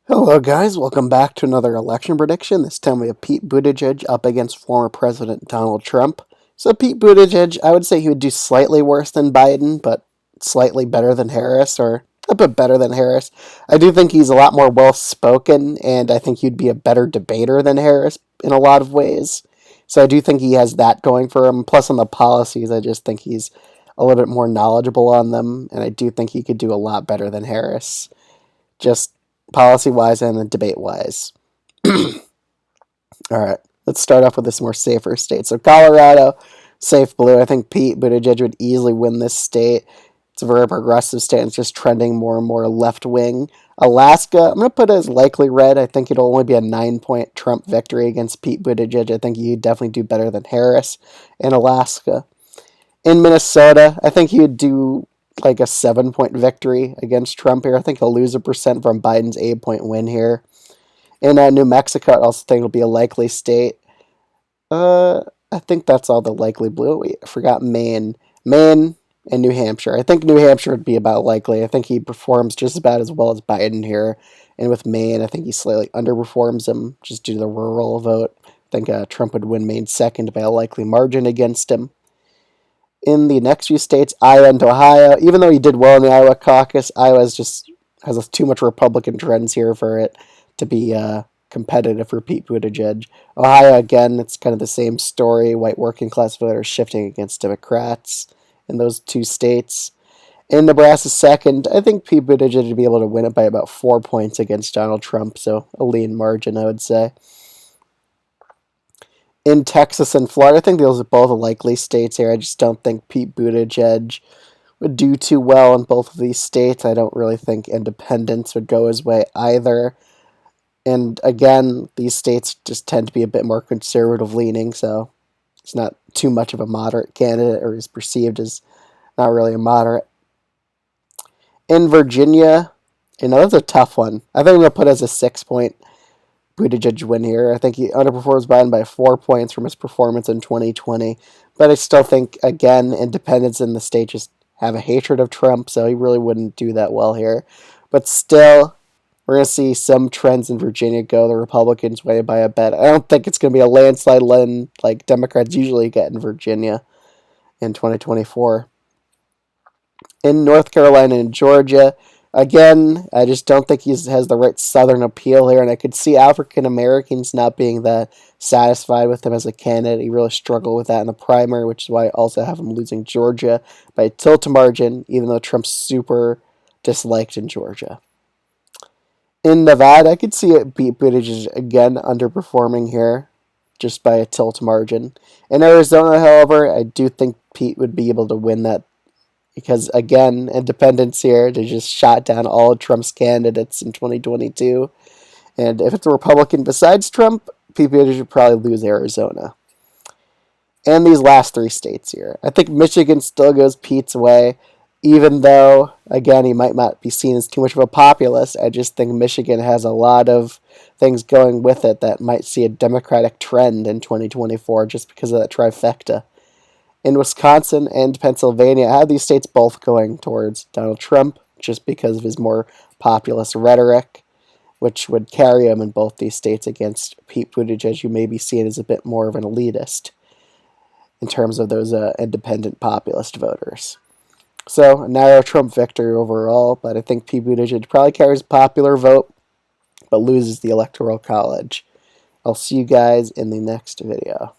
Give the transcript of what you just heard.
Hello guys, welcome back to another election prediction. This time we have Pete Buttigieg up against former President Donald Trump. So Pete Buttigieg, I would say he would do slightly worse than Biden, but slightly better than Harris, or a bit better than Harris. I do think he's a lot more well-spoken, and I think he'd be a better debater than Harris in a lot of ways. So I do think he has that going for him. Plus on the policies, I just think he's a little bit more knowledgeable on them, and I do think he could do a lot better than Harris. Just policy wise and then debate wise. All right, let's start off with this more safer state. So Colorado, safe blue. I think Pete Buttigieg would easily win this state. It's a very progressive state. And it's just trending more and more left wing. Alaska, I'm going to put it as likely red. I think it'll only be a 9-point Trump victory against Pete Buttigieg. I think he'd definitely do better than Harris in Alaska. In Minnesota, I think he would do like a 7-point victory against Trump here. I think he'll lose 1% from Biden's 8-point win here. In New Mexico, I also think it'll be a likely state. I think that's all the likely blue. Wait, I forgot Maine. Maine and New Hampshire. I think New Hampshire would be about likely. I think he performs just about as well as Biden here. And with Maine, I think he slightly underperforms him just due to the rural vote. I think Trump would win Maine second by a likely margin against him. In the next few states, Iowa and Ohio, even though he did well in the Iowa caucus, Iowa just has too much Republican trends here for it to be competitive for Pete Buttigieg. Ohio, again, it's kind of the same story. White working class voters shifting against Democrats in those two states. In Nebraska, second, I think Pete Buttigieg would be able to win it by about 4 points against Donald Trump, so a lean margin, I would say. In Texas and Florida, I think those are both likely states here. I just don't think Pete Buttigieg would do too well in both of these states. I don't really think independents would go his way either. And again, these states just tend to be a bit more conservative leaning, so it's not too much of a moderate candidate, or is perceived as not really a moderate. In Virginia, that's a tough one. I think I'm going to put it as a 6-point Buttigieg win here. I think he underperforms Biden by 4 points from his performance in 2020. But I still think, again, independents in the state just have a hatred of Trump, so he really wouldn't do that well here. But still, we're going to see some trends in Virginia go the Republicans' way by a bet. I don't think it's going to be a landslide like Democrats usually get in Virginia in 2024. In North Carolina and Georgia, again, I just don't think he has the right Southern appeal here, and I could see African Americans not being that satisfied with him as a candidate. He really struggled with that in the primary, which is why I also have him losing Georgia by a tilt margin, even though Trump's super disliked in Georgia. In Nevada, I could see it beat Buttigieg again underperforming here, just by a tilt margin. In Arizona, however, I do think Pete would be able to win that because, again, independents here, they just shot down all of Trump's candidates in 2022. And if it's a Republican besides Trump, Pete Buttigieg should probably lose Arizona. And these last 3 states here. I think Michigan still goes Pete's way, even though, again, he might not be seen as too much of a populist. I just think Michigan has a lot of things going with it that might see a Democratic trend in 2024 just because of that trifecta. In Wisconsin and Pennsylvania, I have these states both going towards Donald Trump just because of his more populist rhetoric, which would carry him in both these states against Pete Buttigieg, who may be seen as a bit more of an elitist in terms of those independent populist voters. So, a narrow Trump victory overall, but I think Pete Buttigieg probably carries a popular vote, but loses the Electoral College. I'll see you guys in the next video.